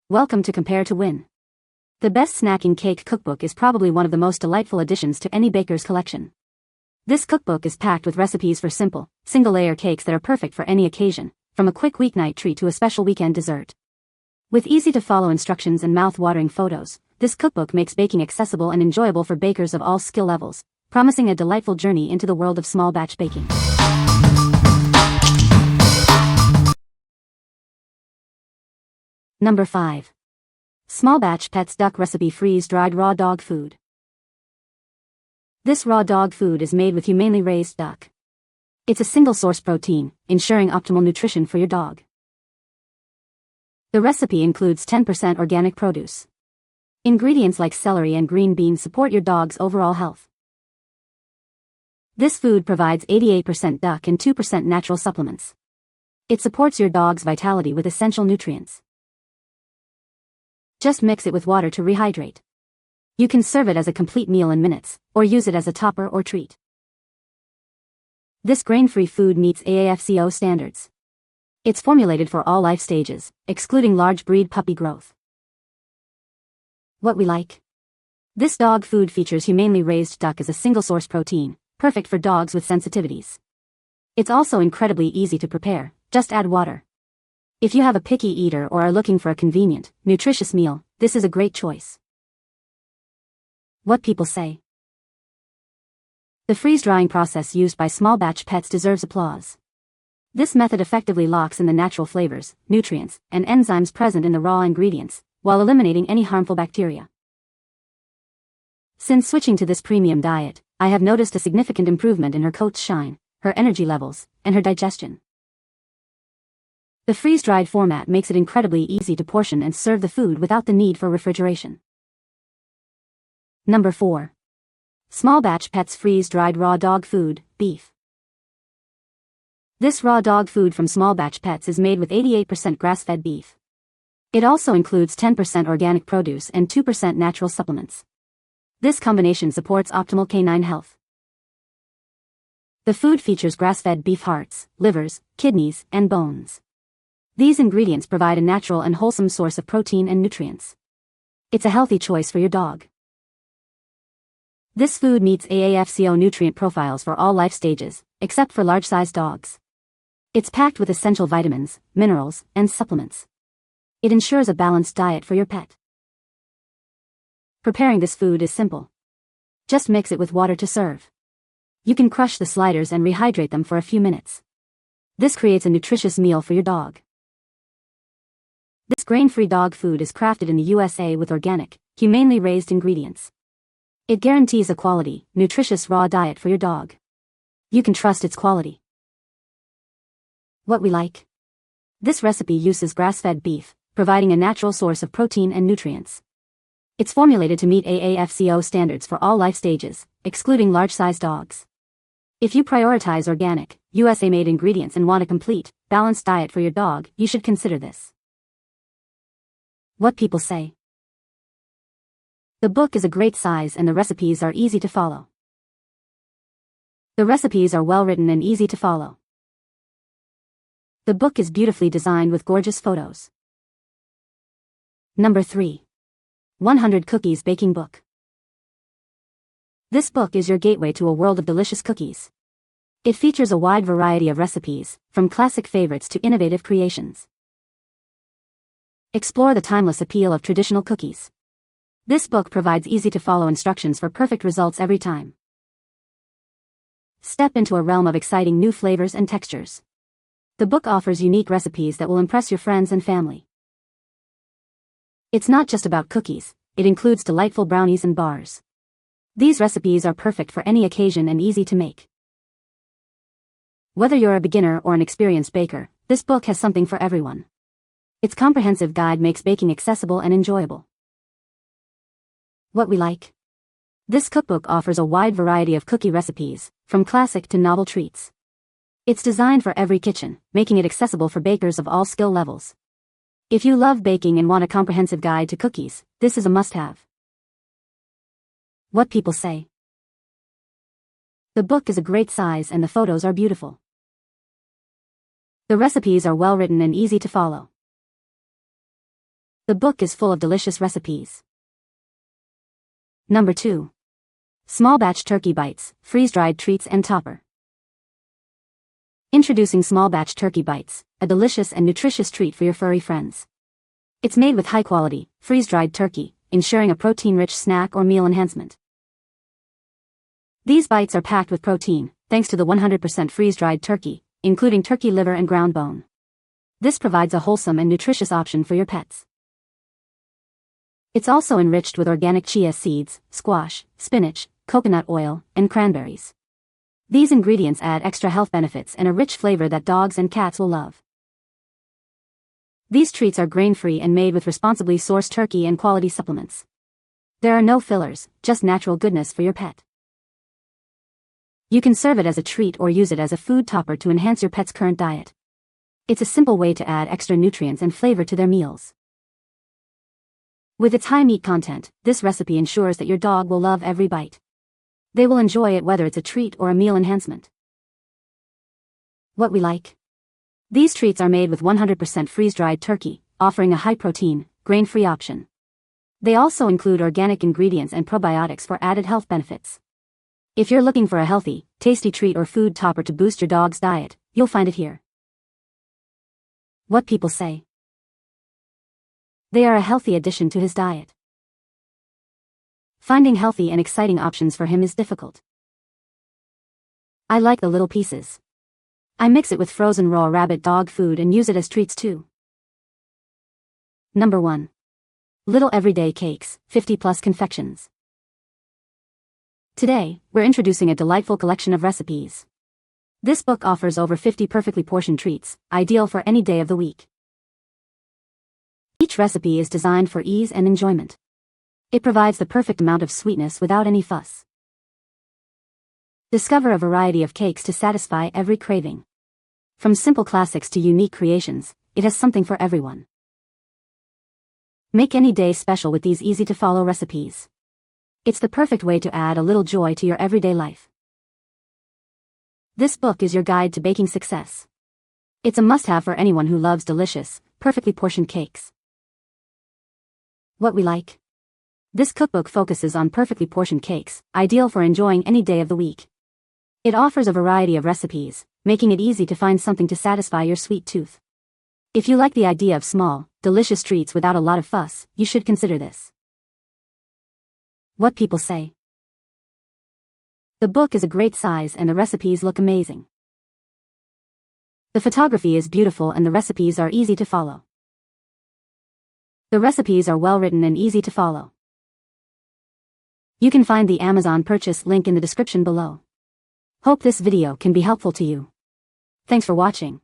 Welcome to Compare to Win. The best snacking cake cookbook is probably one of the most delightful additions to any baker's collection. This cookbook is packed with recipes for simple, single-layer cakes that are perfect for any occasion, from a quick weeknight treat to a special weekend dessert. With easy-to-follow instructions and mouth-watering photos, this cookbook makes baking accessible and enjoyable for bakers of all skill levels, promising a delightful journey into the world of small batch baking. Number 5. Smallbatch Pets Duck Recipe Freeze-Dried Raw Dog Food. This raw dog food is made with humanely raised duck. It's a single-source protein, ensuring optimal nutrition for your dog. The recipe includes 10% organic produce. Ingredients like celery and green beans support your dog's overall health. This food provides 88% duck and 2% natural supplements. It supports your dog's vitality with essential nutrients. Just mix it with water to rehydrate. You can serve it as a complete meal in minutes, or use it as a topper or treat. This grain-free food meets AAFCO standards. It's formulated for all life stages, excluding large breed puppy growth. What we like? This dog food features humanely raised duck as a single-source protein, perfect for dogs with sensitivities. It's also incredibly easy to prepare, just add water. If you have a picky eater or are looking for a convenient, nutritious meal, this is a great choice. What people say. The freeze-drying process used by small batch pets deserves applause. This method effectively locks in the natural flavors, nutrients, and enzymes present in the raw ingredients, while eliminating any harmful bacteria. Since switching to this premium diet, I have noticed a significant improvement in her coat's shine, her energy levels, and her digestion. The freeze-dried format makes it incredibly easy to portion and serve the food without the need for refrigeration. Number 4. Smallbatch Pets Freeze-Dried Raw Dog Food, Beef. This raw dog food from Smallbatch Pets is made with 88% grass-fed beef. It also includes 10% organic produce and 2% natural supplements. This combination supports optimal canine health. The food features grass-fed beef hearts, livers, kidneys, and bones. These ingredients provide a natural and wholesome source of protein and nutrients. It's a healthy choice for your dog. This food meets AAFCO nutrient profiles for all life stages, except for large-sized dogs. It's packed with essential vitamins, minerals, and supplements. It ensures a balanced diet for your pet. Preparing this food is simple. Just mix it with water to serve. You can crush the sliders and rehydrate them for a few minutes. This creates a nutritious meal for your dog. This grain-free dog food is crafted in the USA with organic, humanely raised ingredients. It guarantees a quality, nutritious raw diet for your dog. You can trust its quality. What we like? This recipe uses grass-fed beef, providing a natural source of protein and nutrients. It's formulated to meet AAFCO standards for all life stages, excluding large-sized dogs. If you prioritize organic, USA-made ingredients and want a complete, balanced diet for your dog, you should consider this. What people say. The book is a great size and the recipes are easy to follow. The recipes are well written and easy to follow. The book is beautifully designed with gorgeous photos. Number 3. 100 Cookies Baking Book. This book is your gateway to a world of delicious cookies. It features a wide variety of recipes, from classic favorites to innovative creations. Explore the timeless appeal of traditional cookies. This book provides easy-to-follow instructions for perfect results every time. Step into a realm of exciting new flavors and textures. The book offers unique recipes that will impress your friends and family. It's not just about cookies, it includes delightful brownies and bars. These recipes are perfect for any occasion and easy to make. Whether you're a beginner or an experienced baker, this book has something for everyone. Its comprehensive guide makes baking accessible and enjoyable. What we like? This cookbook offers a wide variety of cookie recipes, from classic to novel treats. It's designed for every kitchen, making it accessible for bakers of all skill levels. If you love baking and want a comprehensive guide to cookies, this is a must-have. What people say. The book is a great size and the photos are beautiful. The recipes are well written and easy to follow. The book is full of delicious recipes. Number 2. Smallbatch Turkey Bites, Freeze-Dried Treats and Topper. Introducing Smallbatch Turkey Bites, a delicious and nutritious treat for your furry friends. It's made with high-quality, freeze-dried turkey, ensuring a protein-rich snack or meal enhancement. These bites are packed with protein, thanks to the 100% freeze-dried turkey, including turkey liver and ground bone. This provides a wholesome and nutritious option for your pets. It's also enriched with organic chia seeds, squash, spinach, coconut oil, and cranberries. These ingredients add extra health benefits and a rich flavor that dogs and cats will love. These treats are grain-free and made with responsibly sourced turkey and quality supplements. There are no fillers, just natural goodness for your pet. You can serve it as a treat or use it as a food topper to enhance your pet's current diet. It's a simple way to add extra nutrients and flavor to their meals. With its high meat content, this recipe ensures that your dog will love every bite. They will enjoy it whether it's a treat or a meal enhancement. What we like. These treats are made with 100% freeze-dried turkey, offering a high-protein, grain-free option. They also include organic ingredients and probiotics for added health benefits. If you're looking for a healthy, tasty treat or food topper to boost your dog's diet, you'll find it here. What people say. They are a healthy addition to his diet. Finding healthy and exciting options for him is difficult. I like the little pieces. I mix it with frozen raw rabbit dog food and use it as treats too. Number 1. Little Everyday Cakes, 50+ Confections. Today, we're introducing a delightful collection of recipes. This book offers over 50 perfectly portioned treats, ideal for any day of the week. Each recipe is designed for ease and enjoyment. It provides the perfect amount of sweetness without any fuss. Discover a variety of cakes to satisfy every craving. From simple classics to unique creations, it has something for everyone. Make any day special with these easy-to-follow recipes. It's the perfect way to add a little joy to your everyday life. This book is your guide to baking success. It's a must-have for anyone who loves delicious, perfectly portioned cakes. What we like. This cookbook focuses on perfectly portioned cakes, ideal for enjoying any day of the week. It offers a variety of recipes, making it easy to find something to satisfy your sweet tooth. If you like the idea of small, delicious treats without a lot of fuss, you should consider this. What people say. The book is a great size and the recipes look amazing. The photography is beautiful and the recipes are easy to follow. The recipes are well written and easy to follow. You can find the Amazon purchase link in the description below. Hope this video can be helpful to you. Thanks for watching.